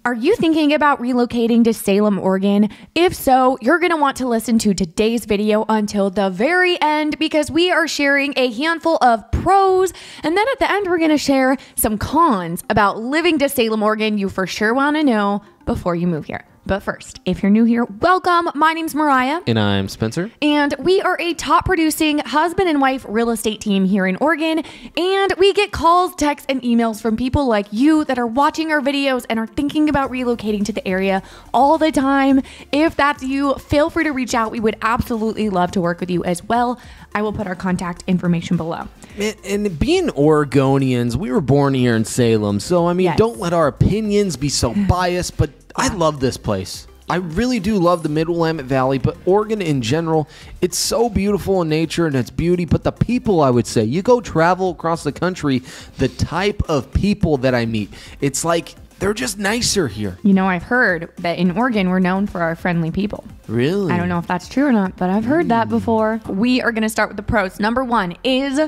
Are you thinking about relocating to Salem, Oregon? If so, you're going to want to listen to today's video until the very end because we are sharing a handful of pros, and then at the end we're going to share some cons about living to Salem, Oregon you for sure want to know before you move here. But first, if you're new here, welcome. My name's Mariah. And I'm Spencer. And we are a top producing husband and wife real estate team here in Oregon. And we get calls, texts, and emails from people like you that are watching our videos and are thinking about relocating to the area all the time. If that's you, feel free to reach out. We would absolutely love to work with you as well. I will put our contact information below. And being Oregonians, we were born here in Salem. So, I mean, Yes. Don't let our opinions be so biased, but I love this place. I really do love the Mid-Willamette Valley, but Oregon in general, it's so beautiful in nature and its beauty. But the people, I would say, you go travel across the country, the type of people that I meet, it's like they're just nicer here. You know, I've heard that in Oregon, we're known for our friendly people. Really? I don't know if that's true or not, but I've heard that before. We are going to start with the pros. Number one is,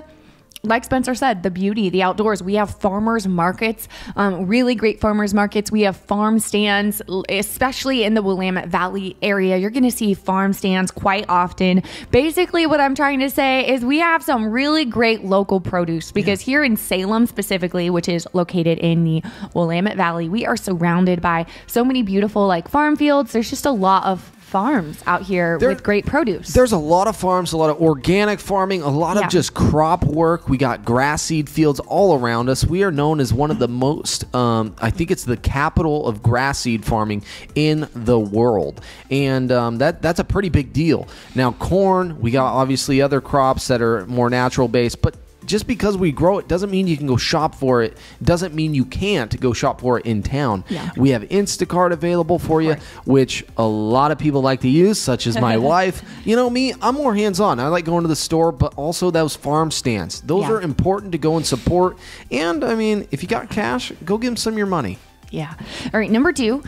like Spencer said, the beauty, the outdoors. We have farmers markets, really great farmers markets. We have farm stands, especially in the Willamette Valley area. You're going to see farm stands quite often. Basically, what I'm trying to say is we have some really great local produce because here in Salem specifically, which is located in the Willamette Valley, we are surrounded by so many beautiful like farm fields. There's just a lot of farms out here with great produce. There's a lot of farms, a lot of organic farming, a lot of just crop work. We got grass seed fields all around us. We are known as one of the most, I think it's the capital of grass seed farming in the world. And that's a pretty big deal. Now, corn, we got obviously other crops that are more natural based, but just because we grow it doesn't mean you can go shop for it. Doesn't mean you can't go shop for it in town. Yeah. We have Instacart available for you, which a lot of people like to use, such as my wife. You know me, I'm more hands-on. I like going to the store, but also those farm stands. Those are important to go and support. And, I mean, if you got cash, go give them some of your money. Yeah. All right. Number two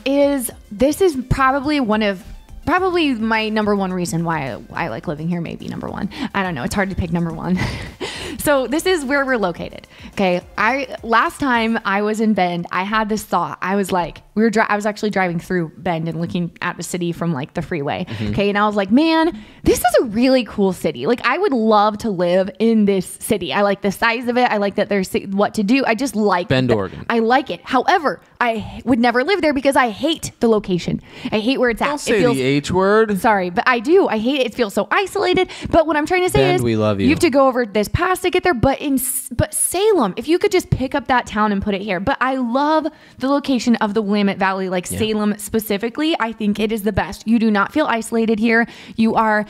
is this is probably my number one reason why I like living here. Maybe number one. I don't know. It's hard to pick number one. So this is where we're located. Okay. Last time I was in Bend, I had this thought. I was like, I was actually driving through Bend and looking at the city from like the freeway. Okay. And I was like, man, this is a really cool city. Like I would love to live in this city. I like the size of it. I like that there's what to do. I just like Bend, Oregon. I like it. However, I would never live there because I hate the location. I hate where it's at. Don't say the H word. Sorry, but I do. I hate it. It feels so isolated. But what I'm trying to say Bend, is we love you. You have to go over this pass to get there. But Salem, if you could just pick up that town and put it here. But I love the location of the Willamette Valley, like Salem specifically. I think it is the best. You do not feel isolated here. You are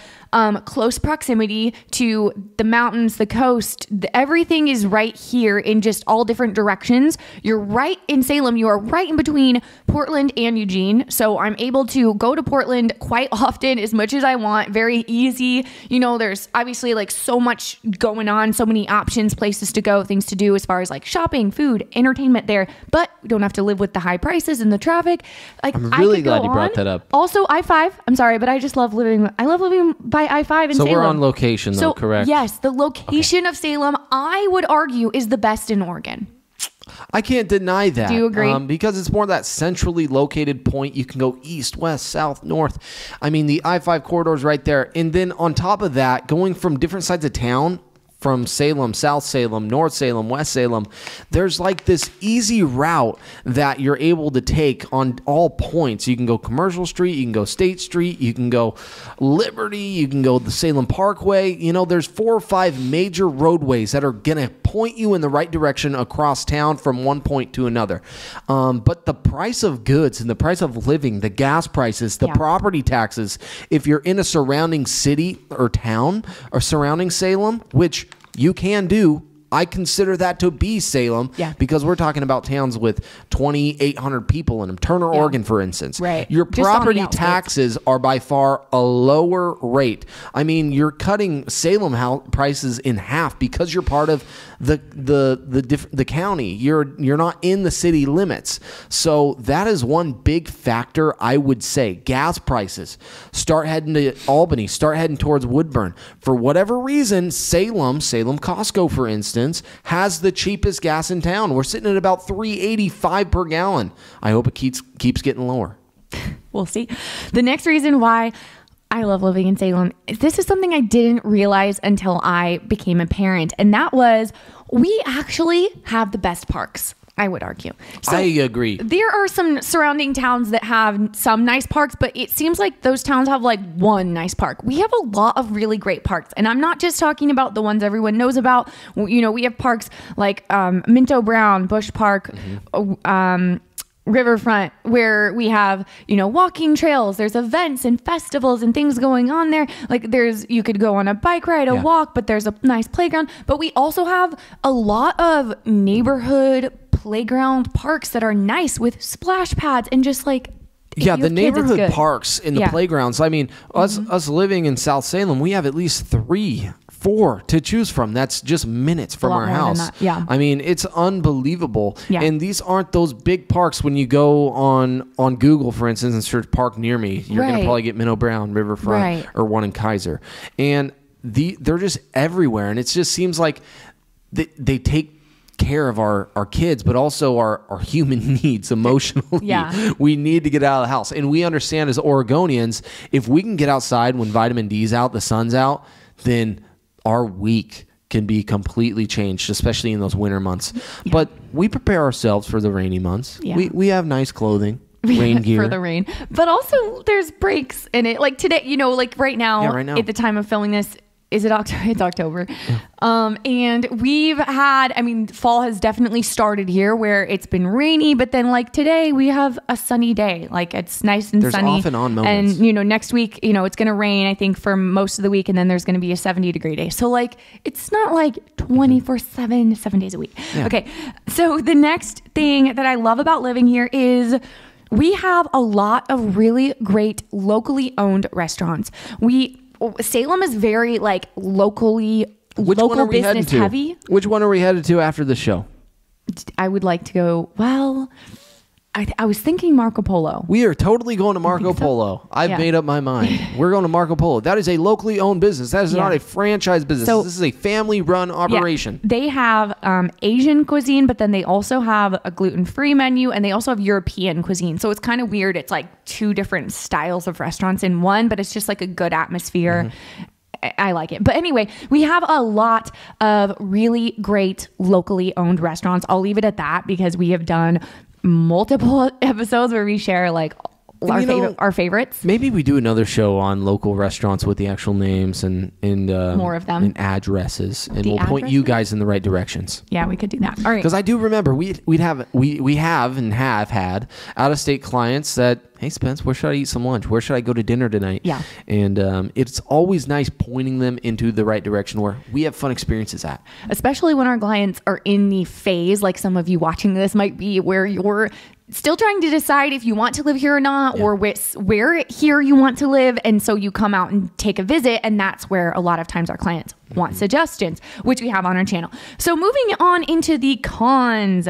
close proximity to the mountains, the coast. Everything is right here in just all different directions. You're right in Salem. You are right in between Portland and Eugene. So I'm able to go to Portland quite often, as much as I want. Very easy. You know, there's obviously like so much going on, so many options, places to go, things to do as far as like shopping, food, entertainment there. But we don't have to live with the high prices and the traffic. Like I'm really glad you brought that up. Also, I-5. I'm sorry, but I just love living. I love living by I-5 in Salem. So we're on location, though, correct? Yes, the location of Salem, I would argue, is the best in Oregon. I can't deny that. Do you agree? Because it's more that centrally located point. You can go east, west, south, north. I mean, the I-5 corridor is right there. And then on top of that, going from different sides of town, from Salem, South Salem, North Salem, West Salem, there's like this easy route that you're able to take on all points. You can go Commercial Street, you can go State Street, you can go Liberty, you can go the Salem Parkway. You know, there's 4 or 5 major roadways that are going to point you in the right direction across town from one point to another. But the price of goods and the price of living, the gas prices, the property taxes, if you're in a surrounding city or town or surrounding Salem, which you can do. I consider that to be Salem because we're talking about towns with 2,800 people in them. Turner, Oregon, for instance. Right. Your property taxes are by far a lower rate. I mean, you're cutting Salem prices in half because you're part of the county. You're not in the city limits. So that is one big factor, I would say. Gas prices. Start heading to Albany. Start heading towards Woodburn. For whatever reason, Salem Costco, for instance, instance, has the cheapest gas in town. We're sitting at about $3.85 per gallon. I hope it keeps getting lower. We'll see. The next reason why I love living in Salem, this is something I didn't realize until I became a parent, and that was we actually have the best parks, I would argue. So I agree. There are some surrounding towns that have some nice parks, but it seems like those towns have like one nice park. We have a lot of really great parks, and I'm not just talking about the ones everyone knows about. You know, we have parks like Minto Brown, Bush Park, Riverfront, where we have, you know, walking trails, there's events and festivals and things going on there. Like you could go on a bike ride, a walk, but there's a nice playground. But we also have a lot of neighborhood playground parks that are nice with splash pads and just like, the neighborhood parks and the playgrounds. I mean, us living in South Salem, we have at least 4 to choose from. That's just minutes from our house. I mean, it's unbelievable. And these aren't those big parks. When you go on Google, for instance, and search park near me, you're going to probably get Minnow Brown, Riverfront, or one in Kaiser. And they're just everywhere. And it just seems like they take care of our kids, but also our human needs emotionally. We need to get out of the house. And we understand as Oregonians, if we can get outside when vitamin D's out, the sun's out, then our week can be completely changed, especially in those winter months. But we prepare ourselves for the rainy months. We have nice clothing, rain gear. For the rain. But also there's breaks in it. Like today, you know, like right now, at the time of filming this, is it October? It's October. And we've had, I mean, fall has definitely started here where it's been rainy, but then like today we have a sunny day. Like it's nice and sunny. There's off and on moments. And, you know, next week, you know, it's going to rain, I think, for most of the week. And then there's going to be a 70-degree day. So like, it's not like 24/7, 7 days a week. Okay. So the next thing that I love about living here is we have a lot of really great locally owned restaurants. Salem is very like local business heavy. Which one are we headed to after the show? I would like to go, well, I was thinking Marco Polo. We are totally going to Marco Polo. I've made up my mind. We're going to Marco Polo. That is a locally owned business. That is not a franchise business. So, this is a family-run operation. They have Asian cuisine, but then they also have a gluten-free menu, and they also have European cuisine. So it's kind of weird. It's like 2 different styles of restaurants in one, but it's just like a good atmosphere. I like it. But anyway, we have a lot of really great locally owned restaurants. I'll leave it at that because we have done multiple episodes where we share like our favorites. Maybe we do another show on local restaurants with the actual names and more of them and addresses, and we'll point you guys in the right directions. Yeah, we could do that. All right. Because I do remember we have had out-of-state clients that, hey Spence, where should I eat some lunch? Where should I go to dinner tonight? Yeah. And it's always nice pointing them into the right direction where we have fun experiences at. Especially when our clients are in the phase, like some of you watching this might be, where you're still trying to decide if you want to live here or not, or where here you want to live. And so you come out and take a visit. And that's where a lot of times our clients want suggestions, which we have on our channel. So moving on into the cons.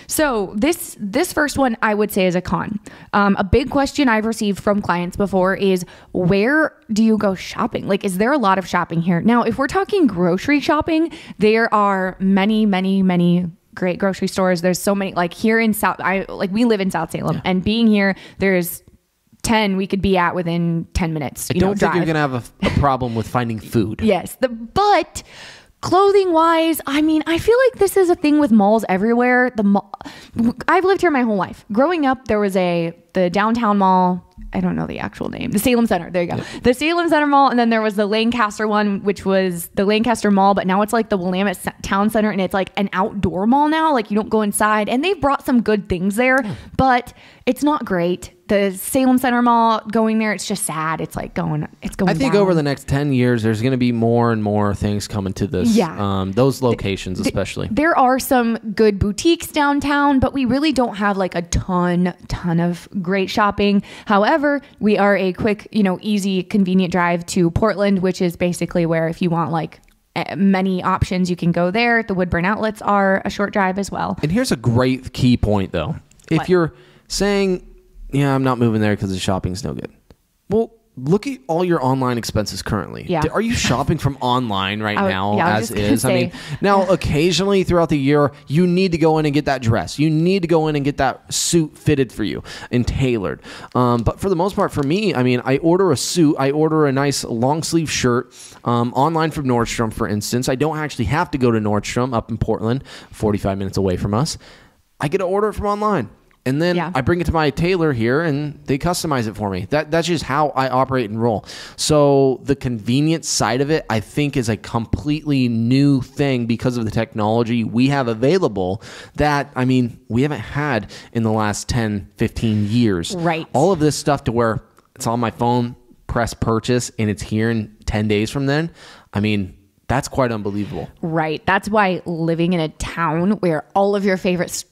So this first one I would say is a con. A big question I've received from clients before is, where do you go shopping? Like, is there a lot of shopping here? Now, if we're talking grocery shopping, there are many, many, many great grocery stores. There's so many, like here in we live in South Salem, and being here, there's 10 we could be at within 10 minutes. I don't think you're going to have a problem with finding food. Yes. But clothing wise, I mean, I feel like this is a thing with malls everywhere. I've lived here my whole life. Growing up, there was the downtown mall. I don't know the actual name. The Salem Center. There you go. The Salem Center Mall. And then there was the Lancaster one, which was the Lancaster Mall. But now it's like the Willamette Town Center. And it's like an outdoor mall now. Like you don't go inside. And they've brought some good things there. But it's not great. The Salem Center Mall, going there, it's just sad. It's going I think down. Over the next 10 years, there's going to be more and more things coming to this. Yeah. Those locations especially. There are some good boutiques downtown, but we really don't have like a ton of great shopping. However, we are a quick, easy, convenient drive to Portland, which is basically where if you want like many options, you can go there. The Woodburn outlets are a short drive as well. And here's a great key point though. If you're saying, yeah, I'm not moving there because the shopping's no good. Well, look at all your online expenses currently. Yeah. Are you shopping from online now as is? I mean, now occasionally throughout the year, you need to go in and get that dress. You need to go in and get that suit fitted for you and tailored. But for the most part, for me, I mean, I order a suit. I order a nice long sleeve shirt online from Nordstrom, for instance. I don't actually have to go to Nordstrom up in Portland, 45 minutes away from us. I get to order it from online. And then I bring it to my tailor here and they customize it for me. That's just how I operate and roll. So the convenience side of it, I think, is a completely new thing because of the technology we have available that, I mean, we haven't had in the last 10, 15 years. Right. All of this stuff to where it's on my phone, press purchase, and it's here in 10 days from then. I mean, that's quite unbelievable. Right. That's why living in a town where all of your favorite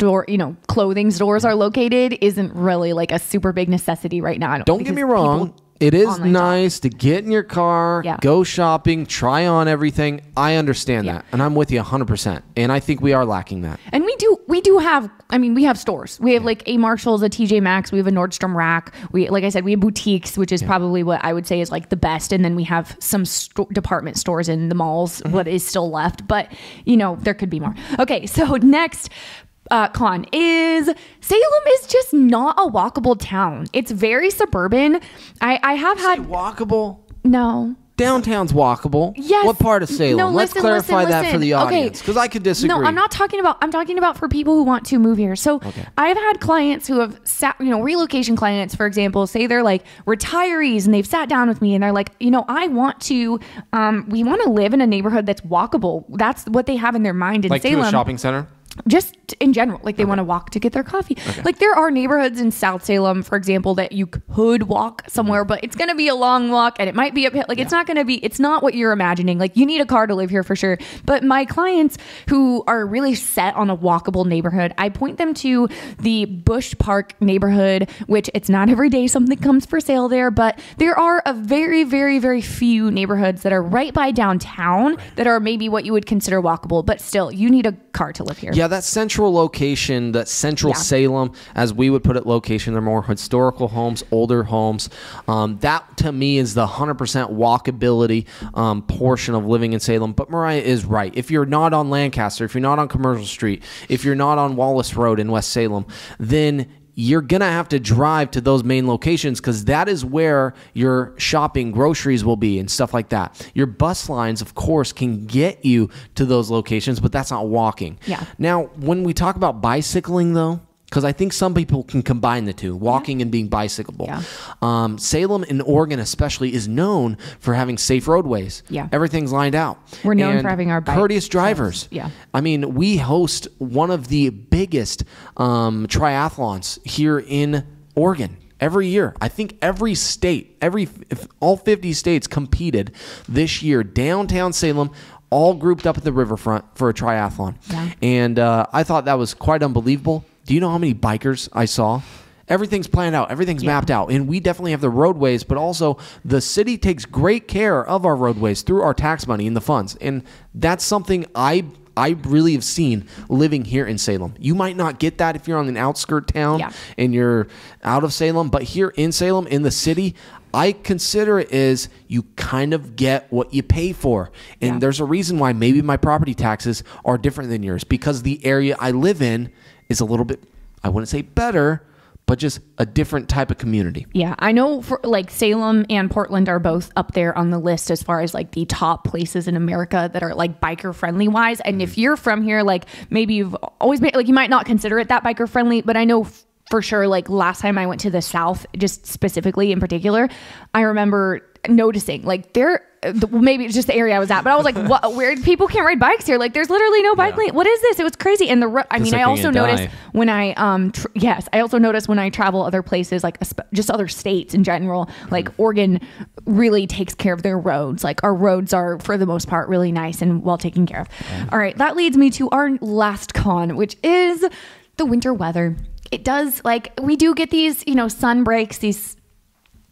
clothing stores are located isn't really like a super big necessity right now. Don't get me wrong. It is nice to get in your car, go shopping, try on everything. I understand that. And I'm with you 100%. And I think we are lacking that. And we do have, I mean, we have stores. We have like a Marshall's, a TJ Maxx. We have a Nordstrom Rack. Like I said, we have boutiques, which is probably what I would say is like the best. And then we have some department stores in the malls, what is still left. But, there could be more. Okay, so next con is Salem is just not a walkable town. It's very suburban. I have had walkable. No. Downtown's walkable. Yes. What part of Salem? No, Let's clarify that for the audience, because I could disagree. No, I'm talking about for people who want to move here. So I've had clients who have relocation clients, for example, say they're like retirees and they've sat down with me and they're like, I want to, we want to live in a neighborhood that's walkable. That's what they have in their mind in Salem. Like to a shopping center? Just in general, like they want to walk to get their coffee. Like there are neighborhoods in South Salem, for example, that you could walk somewhere, but it's going to be a long walk and it might be uphill. Like it's not what you're imagining. Like you need a car to live here for sure. But my clients who are really set on a walkable neighborhood, I point them to the Bush Park neighborhood, which it's not every day something comes for sale there, but there are a very, very, very few neighborhoods that are right by downtown that are maybe what you would consider walkable, but still you need a car to live here. Yeah, that central location, that central Salem, as we would put it, location, they're more historical homes, older homes. That to me is the 100% walkability portion of living in Salem. But Mariah is right. If you're not on Lancaster, if you're not on Commercial Street, if you're not on Wallace Road in West Salem, then you're going to have to drive to those main locations because that is where your shopping, groceries will be and stuff like that. Your bus lines, of course, can get you to those locations, but that's not walking. Yeah. Now, when we talk about bicycling, though, because I think some people can combine the two, walking and being bicycleable. Yeah. Salem in Oregon especially is known for having safe roadways. Yeah. Everything's lined out. We're known for having our courteous drivers. Yeah. I mean, we host one of the biggest triathlons here in Oregon every year. I think every state, all 50 states competed this year. Downtown Salem, all grouped up at the riverfront for a triathlon. Yeah. And I thought that was quite unbelievable. Do you know how many bikers I saw? Everything's planned out. Everything's mapped out. And we definitely have the roadways, but also the city takes great care of our roadways through our tax money and the funds. And that's something I really have seen living here in Salem. You might not get that if you're on an outskirt town and you're out of Salem, but here in Salem, in the city, I consider it as you kind of get what you pay for. And there's a reason why maybe my property taxes are different than yours, because the area I live in is a little bit, I wouldn't say better, but just a different type of community. Yeah, I know for like Salem and Portland are both up there on the list as far as like the top places in America that are like biker friendly wise. And if you're from here, like maybe you've always been, like you might not consider it that biker friendly, but I know for sure, like last time I went to the South, just specifically in particular, I remember noticing like maybe it's just the area I was at, but I was like, what, where people can't ride bikes here? Like there's literally no bike lane. What is this? It was crazy. And I also noticed when I, I also noticed when I travel other places, like just other states in general, like Oregon really takes care of their roads. Like our roads are for the most part really nice and well taken care of. All right. That leads me to our last con, which is the winter weather. It does, like we do get these, sun breaks, these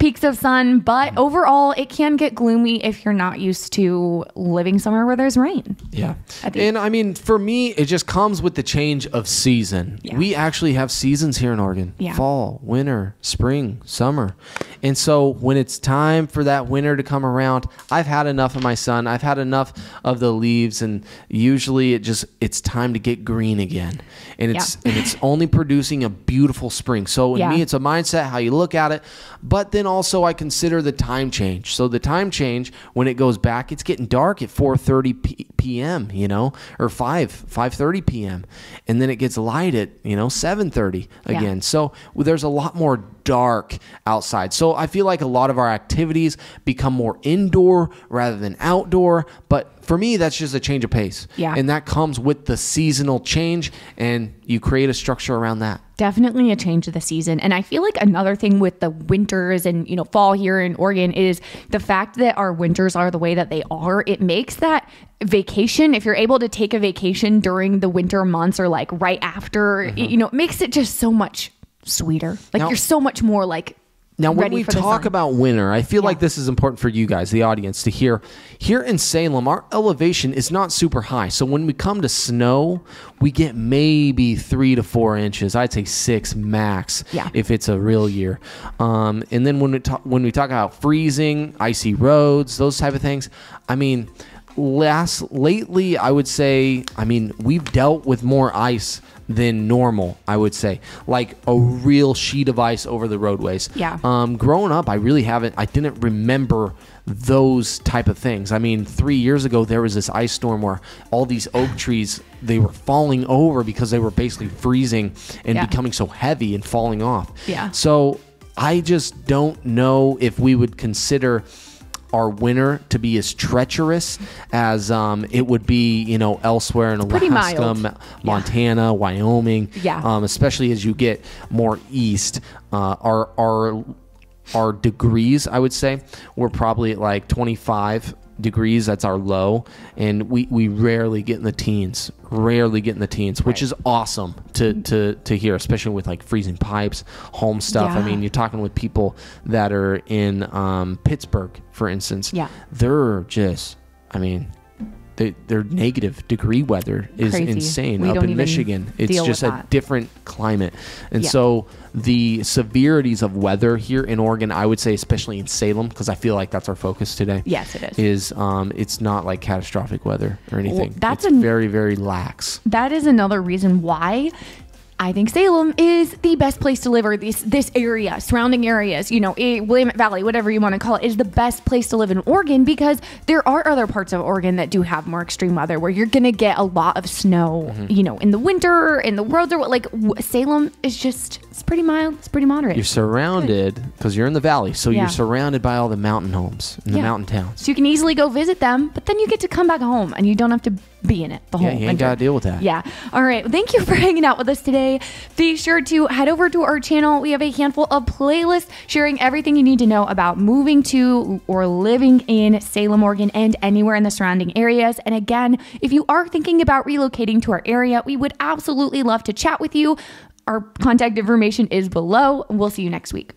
peaks of sun, but overall it can get gloomy if you're not used to living somewhere where there's rain. Yeah. And I mean, for me, it just comes with the change of season. Yeah. We actually have seasons here in Oregon. Yeah. Fall, winter, spring, summer. And so when it's time for that winter to come around, I've had enough of my sun. I've had enough of the leaves, and usually it's time to get green again. And it's only producing a beautiful spring. So in me, it's a mindset, how you look at it. But then also I consider the time change. So the time change, when it goes back, it's getting dark at 4:30 p.m., you know, or 5:30 p.m. And then it gets light at, 7:30 again. So there's a lot more dark outside. So I feel like a lot of our activities become more indoor rather than outdoor. But for me, that's just a change of pace. Yeah. And that comes with the seasonal change, and you create a structure around that. Definitely a change of the season. And I feel like another thing with the winters and, fall here in Oregon is the fact that our winters are the way that they are. It makes that vacation, if you're able to take a vacation during the winter months or like right after, it makes it just so much sweeter. Like you're so much more like Now, when we talk about winter, I feel like this is important for you guys, the audience, to hear. Here in Salem, our elevation is not super high. So when we come to snow, we get maybe 3 to 4 inches. I'd say 6 max if it's a real year. And then when we talk about freezing, icy roads, those type of things, I mean, lately, I would say, we've dealt with more ice than normal, I would say, like a real sheet of ice over the roadways. Yeah. Growing up, I didn't remember those type of things. 3 years ago, there was this ice storm where all these oak trees, they were falling over because they were basically freezing and becoming so heavy and falling off. Yeah. So I just don't know if we would consider our winter to be as treacherous as it would be, elsewhere in Alaska, Montana, Wyoming. Yeah. Especially as you get more east. Our degrees, I would say, we're probably at like 25 degrees. That's our low, and we rarely get in the teens. Which is awesome to hear, especially with like freezing pipes, home stuff. Yeah. You're talking with people that are in Pittsburgh, for instance. Yeah. They're just, their negative degree weather is Crazy. Insane. We Up don't in even Michigan, it's deal just with a that. different climate. And so the severities of weather here in Oregon, I would say, especially in Salem, because I feel like that's our focus today. Yes, it is. It's not like catastrophic weather or anything. Well, it's very, very lax. That is another reason why I think Salem is the best place to live, or this area, surrounding areas, Willamette Valley, whatever you want to call it, is the best place to live in Oregon, because there are other parts of Oregon that do have more extreme weather where you're going to get a lot of snow, in the winter, and the roads are like Salem is just, it's pretty mild, it's pretty moderate. You're surrounded, because you're in the valley, so you're surrounded by all the mountain homes and the mountain towns. So you can easily go visit them, but then you get to come back home and you don't have to be in it the whole winter. You ain't got to deal with that. Yeah. All right. Thank you for hanging out with us today. Be sure to head over to our channel. We have a handful of playlists sharing everything you need to know about moving to or living in Salem, Oregon, and anywhere in the surrounding areas. And again, if you are thinking about relocating to our area, we would absolutely love to chat with you. Our contact information is below. We'll see you next week.